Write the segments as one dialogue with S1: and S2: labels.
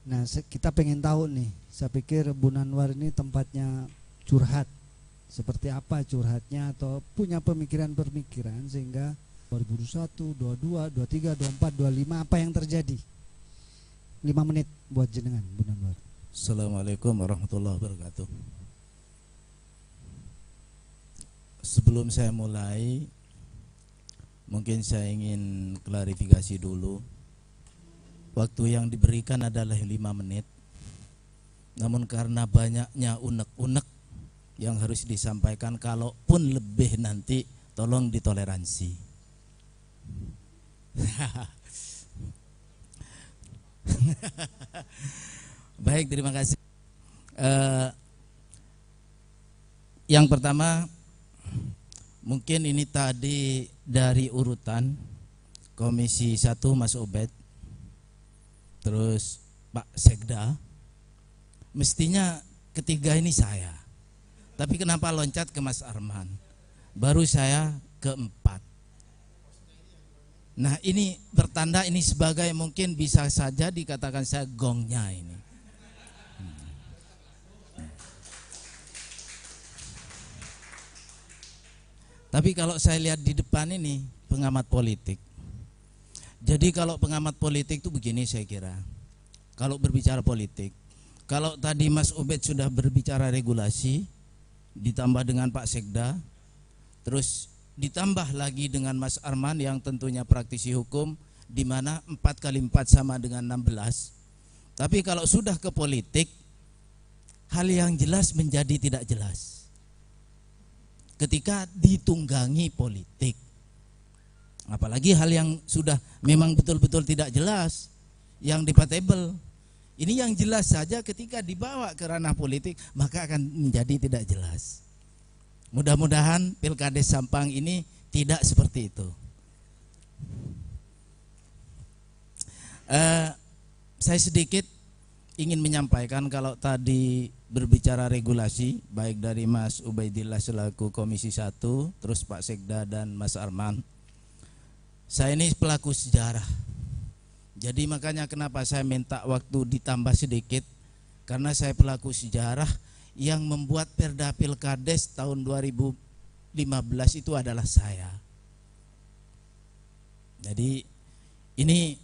S1: Nah, kita pengen tahu nih, saya pikir Bu Nanwar ini tempatnya curhat. Seperti apa curhatnya, atau punya pemikiran-pemikiran sehingga 2021, 22, 23, 24, 25 apa yang terjadi? 5 menit buat jenengan Bu Nanwar.
S2: Assalamualaikum warahmatullahi wabarakatuh. Sebelum saya mulai, mungkin saya ingin klarifikasi dulu. Waktu yang diberikan adalah 5 menit. Namun karena banyaknya unek-unek yang harus disampaikan, kalaupun lebih nanti tolong ditoleransi. Baik, terima kasih. Yang pertama, mungkin ini tadi dari urutan Komisi 1 Mas Obed, terus Pak Sekda, mestinya ketiga ini saya. Tapi kenapa loncat ke Mas Arman? Baru saya keempat. Nah, ini bertanda ini sebagai mungkin bisa saja dikatakan saya gongnya ini. Tapi kalau saya lihat di depan ini pengamat politik. Jadi kalau pengamat politik itu begini saya kira. Kalau berbicara politik, kalau tadi Mas Obed sudah berbicara regulasi, ditambah dengan Pak Sekda, terus ditambah lagi dengan Mas Arman yang tentunya praktisi hukum, di mana 4 kali 4 sama dengan 16. Tapi kalau sudah ke politik, hal yang jelas menjadi tidak jelas ketika ditunggangi politik. Apalagi hal yang sudah memang betul-betul tidak jelas, yang debatable. Ini yang jelas saja ketika dibawa ke ranah politik, maka akan menjadi tidak jelas. Mudah-mudahan Pilkades Sampang ini tidak seperti itu. Saya sedikit ingin menyampaikan, kalau tadi berbicara regulasi, baik dari Mas Ubaidillah selaku Komisi 1, terus Pak Sekda dan Mas Arman. Saya ini pelaku sejarah. Jadi makanya kenapa saya minta waktu ditambah sedikit, karena saya pelaku sejarah yang membuat Perda Pilkades tahun 2015 itu adalah saya. Jadi ini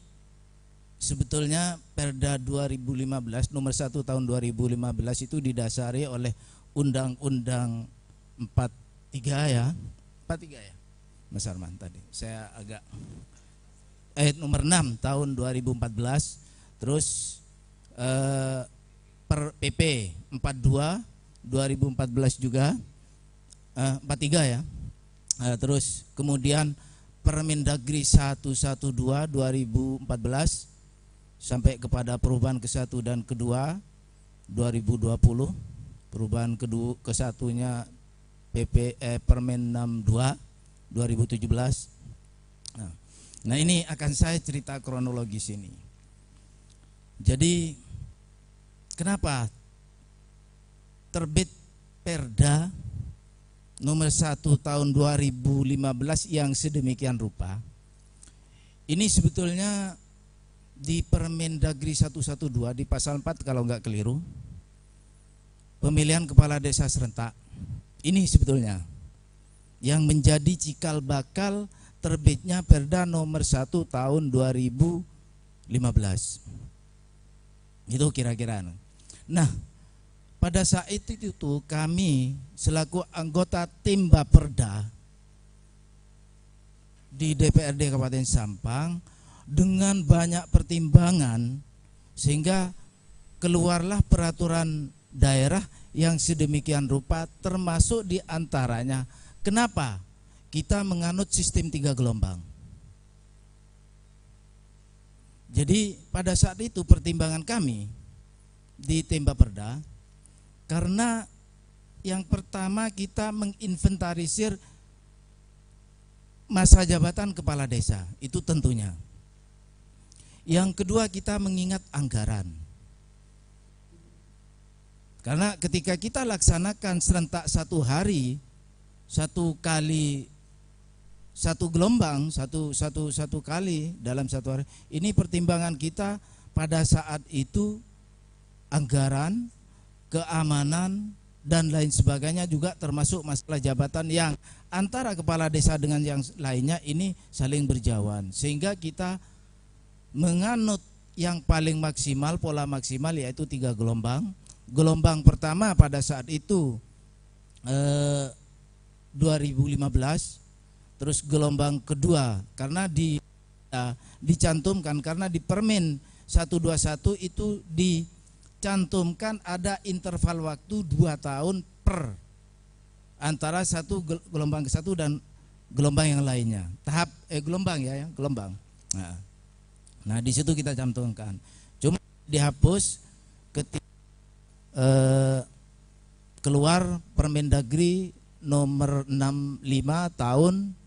S2: sebetulnya Perda 2015 nomor 1 tahun 2015 itu didasari oleh Undang-Undang 43 ya. 43 ya. Mas Arman tadi. Saya agak nomor 6 tahun 2014, terus per PP 42 2014 juga 43 ya. Terus kemudian Permendagri 112 2014 sampai kepada perubahan ke-1 dan ke-2 2020, perubahan ke-1-nya PP Permen 62 2017. Nah, ini akan saya cerita kronologis ini. Jadi kenapa terbit Perda nomor 1 tahun 2015 yang sedemikian rupa? Ini sebetulnya di Permendagri 112 di pasal 4 kalau enggak keliru, pemilihan kepala desa serentak. Ini sebetulnya yang menjadi cikal bakal terbitnya Perda nomor 1 tahun 2015. Itu kira-kira. Nah, pada saat itu kami selaku anggota tim Baperda di DPRD Kabupaten Sampang dengan banyak pertimbangan sehingga keluarlah peraturan daerah yang sedemikian rupa, termasuk diantaranya kenapa kita menganut sistem 3 gelombang. Jadi pada saat itu pertimbangan kami di tim Baperda, karena yang pertama kita menginventarisir masa jabatan kepala desa, itu tentunya. Yang kedua kita mengingat anggaran. Karena ketika kita laksanakan serentak 1 hari, 1 kali 1 gelombang, satu kali dalam 1 hari. Ini pertimbangan kita pada saat itu anggaran, keamanan, dan lain sebagainya, juga termasuk masalah jabatan yang antara kepala desa dengan yang lainnya ini saling berjauhan, sehingga kita menganut yang paling maksimal, pola maksimal, yaitu 3 gelombang. Gelombang pertama pada saat itu 2015, terus gelombang kedua karena dicantumkan, karena di Permen 121 itu dicantumkan ada interval waktu 2 tahun per antara satu gelombang ke satu dan gelombang yang lainnya. Tahap gelombang ya, gelombang. Nah di situ kita cantumkan. Cuma dihapus ketika keluar Permendagri nomor 65 tahun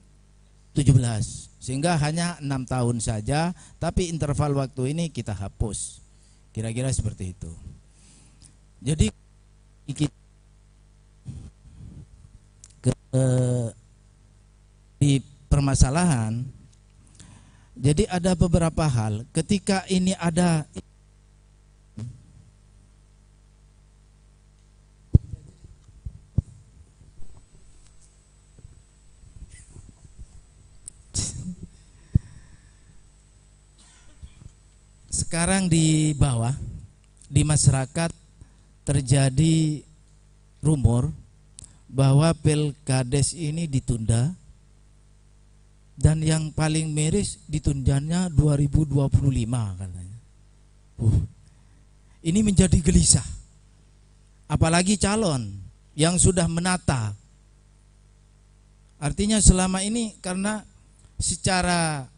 S2: 17, sehingga hanya 6 tahun saja, tapi interval waktu ini kita hapus. Kira-kira seperti itu. Jadi di permasalahan, jadi ada beberapa hal ketika ini ada sekarang di bawah, di masyarakat terjadi rumor bahwa Pilkades ini ditunda, dan yang paling miris ditundanya 2025 katanya. Ini menjadi gelisah, apalagi calon yang sudah menata. Artinya selama ini karena secara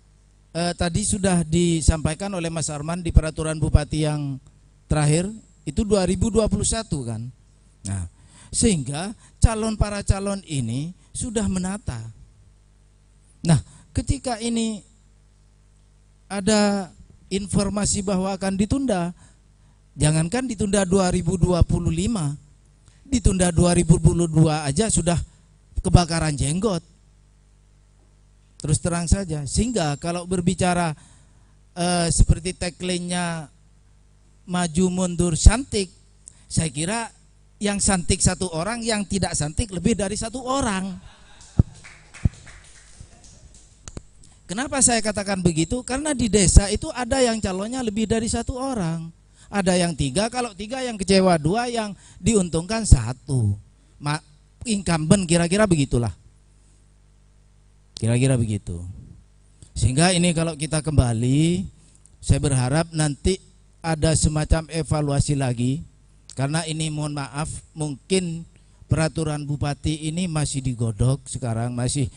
S2: tadi sudah disampaikan oleh Mas Arman di peraturan bupati yang terakhir itu 2021 kan. Nah, sehingga para calon ini sudah menata. Nah, ketika ini ada informasi bahwa akan ditunda, jangankan ditunda 2025, ditunda 2022 aja sudah kebakaran jenggot. Terus terang saja, sehingga kalau berbicara seperti tagline-nya maju mundur santik, saya kira yang santik 1 orang, yang tidak santik lebih dari 1 orang. Kenapa saya katakan begitu? Karena di desa itu ada yang calonnya lebih dari 1 orang, ada yang 3, kalau 3 yang kecewa 2, yang diuntungkan 1. Incumbent kira-kira begitulah. Kira-kira begitu. Sehingga ini kalau kita kembali, saya berharap nanti ada semacam evaluasi lagi, karena ini mohon maaf mungkin peraturan bupati ini masih digodok sekarang, masih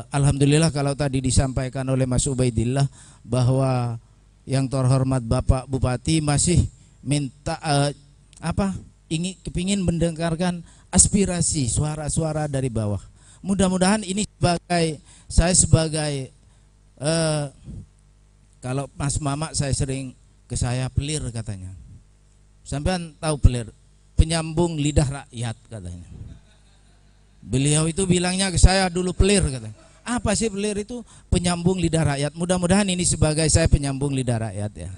S2: alhamdulillah kalau tadi disampaikan oleh Mas Ubaidillah bahwa yang terhormat Bapak Bupati masih minta kepingin mendengarkan aspirasi suara-suara dari bawah. Mudah-mudahan ini saya sebagai kalau Mas Mama saya sering ke saya pelir katanya. Sampean tahu pelir? Penyambung lidah rakyat katanya. Beliau itu bilangnya ke saya dulu pelir katanya. Apa sih pelir itu? Penyambung lidah rakyat. Mudah-mudahan ini sebagai saya penyambung lidah rakyat ya.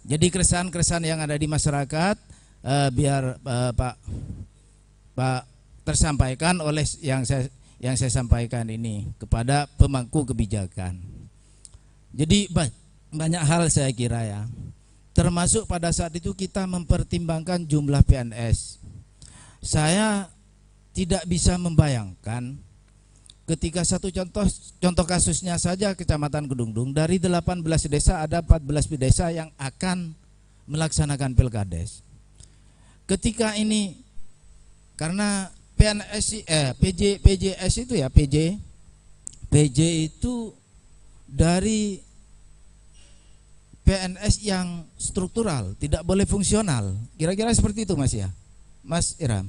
S2: Jadi keresahan-keresahan yang ada di masyarakat biar Pak tersampaikan oleh yang saya sampaikan ini kepada pemangku kebijakan. Jadi banyak hal saya kira ya, termasuk pada saat itu kita mempertimbangkan jumlah PNS. Saya tidak bisa membayangkan ketika satu contoh kasusnya saja Kecamatan Kedungdung, dari 18 desa ada 14 desa yang akan melaksanakan Pilkades. Ketika ini karena PJS itu ya, PJ itu dari PNS yang struktural, tidak boleh fungsional. Kira-kira seperti itu Mas ya, Mas Iram.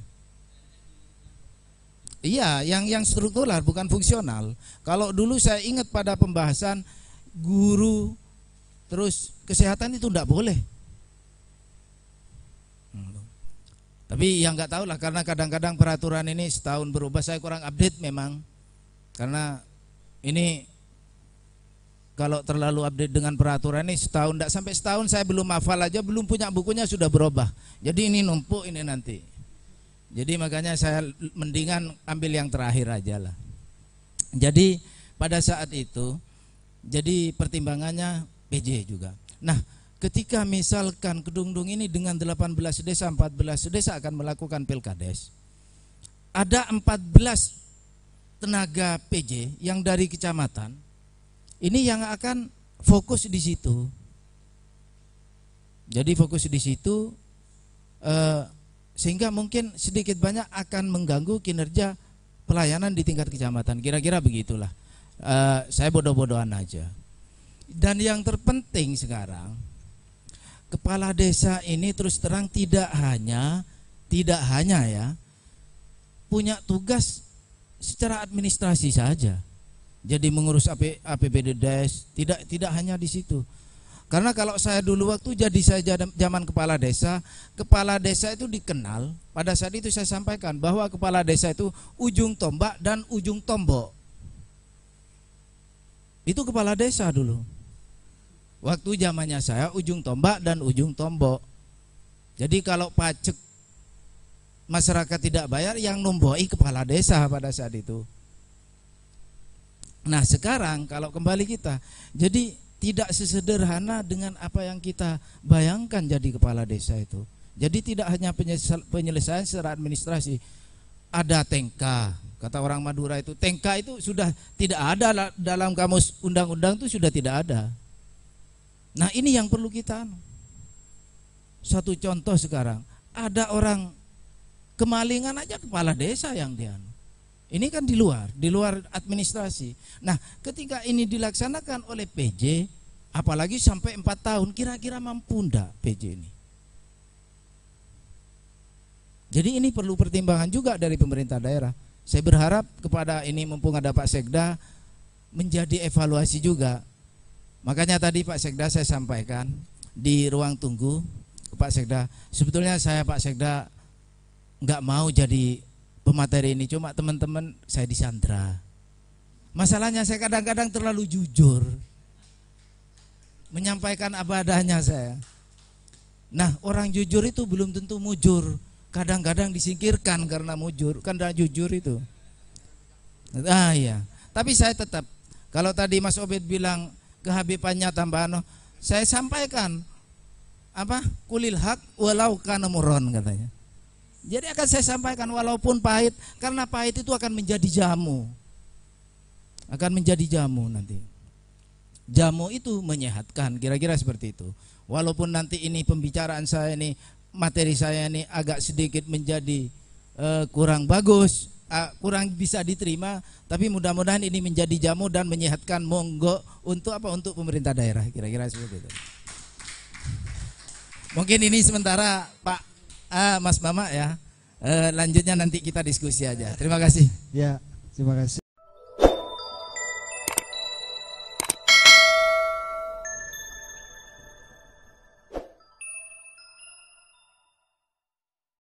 S2: Iya, yang struktural bukan fungsional. Kalau dulu saya ingat pada pembahasan guru terus kesehatan itu tidak boleh. Tapi yang nggak tahu lah, karena kadang-kadang peraturan ini setahun berubah, saya kurang update memang. Karena ini kalau terlalu update dengan peraturan ini setahun, enggak sampai setahun saya belum hafal aja, belum punya bukunya sudah berubah. Jadi ini numpuk ini nanti. Jadi makanya saya mendingan ambil yang terakhir aja lah. Jadi pada saat itu, jadi pertimbangannya PJ juga. Nah, ketika misalkan Kedungdung ini dengan 18 desa, 14 desa akan melakukan pilkades, ada 14 tenaga PJ yang dari kecamatan, ini yang akan fokus di situ. Jadi fokus di situ, sehingga mungkin sedikit banyak akan mengganggu kinerja pelayanan di tingkat kecamatan. Kira-kira begitulah. Saya bodoh-bodohan aja. Dan yang terpenting sekarang, kepala desa ini terus terang tidak hanya ya punya tugas secara administrasi saja. Jadi mengurus APBD Des, tidak hanya di situ. Karena kalau saya dulu waktu jadi saya zaman kepala desa itu dikenal, pada saat itu saya sampaikan bahwa kepala desa itu ujung tombak dan ujung tombok. Itu kepala desa dulu. Waktu zamannya saya ujung tombak dan ujung tombok. Jadi kalau pajak masyarakat tidak bayar, yang nomboi kepala desa pada saat itu. Nah sekarang kalau kembali kita, jadi tidak sesederhana dengan apa yang kita bayangkan jadi kepala desa itu. Jadi tidak hanya penyelesaian secara administrasi. Ada tengka, kata orang Madura itu, tengka itu sudah tidak ada dalam kamus undang-undang, itu sudah tidak ada. Nah ini yang perlu kita. Satu contoh sekarang, ada orang kemalingan aja kepala desa yang dia. Ini kan di luar administrasi. Nah, ketika ini dilaksanakan oleh PJ, apalagi sampai 4 tahun, kira-kira mampu enggak PJ ini? Jadi ini perlu pertimbangan juga dari pemerintah daerah. Saya berharap kepada ini, mumpung ada Pak Sekda, menjadi evaluasi juga. Makanya tadi Pak Sekda saya sampaikan di ruang tunggu ke Pak Sekda, sebetulnya saya Pak Sekda enggak mau jadi pemateri ini, cuma teman-teman saya disandra. Masalahnya saya kadang-kadang terlalu jujur menyampaikan apa adanya saya. Nah orang jujur itu belum tentu mujur, kadang-kadang disingkirkan karena mujur, karena jujur itu. Iya. Tapi saya tetap, kalau tadi Mas Obed bilang kehabibannya tambahan, saya sampaikan apa, kulil haq walau kana murron katanya. Jadi akan saya sampaikan walaupun pahit, karena pahit itu akan menjadi jamu. Akan menjadi jamu nanti. Jamu itu menyehatkan, kira-kira seperti itu. Walaupun nanti ini pembicaraan saya ini, materi saya ini agak sedikit menjadi kurang bagus, kurang bisa diterima, tapi mudah-mudahan ini menjadi jamu dan menyehatkan, monggo untuk apa? Untuk pemerintah daerah, kira-kira seperti itu. Mungkin ini sementara Pak Mas Mama ya, lanjutnya nanti kita diskusi aja. Terima kasih.
S1: Ya, terima kasih.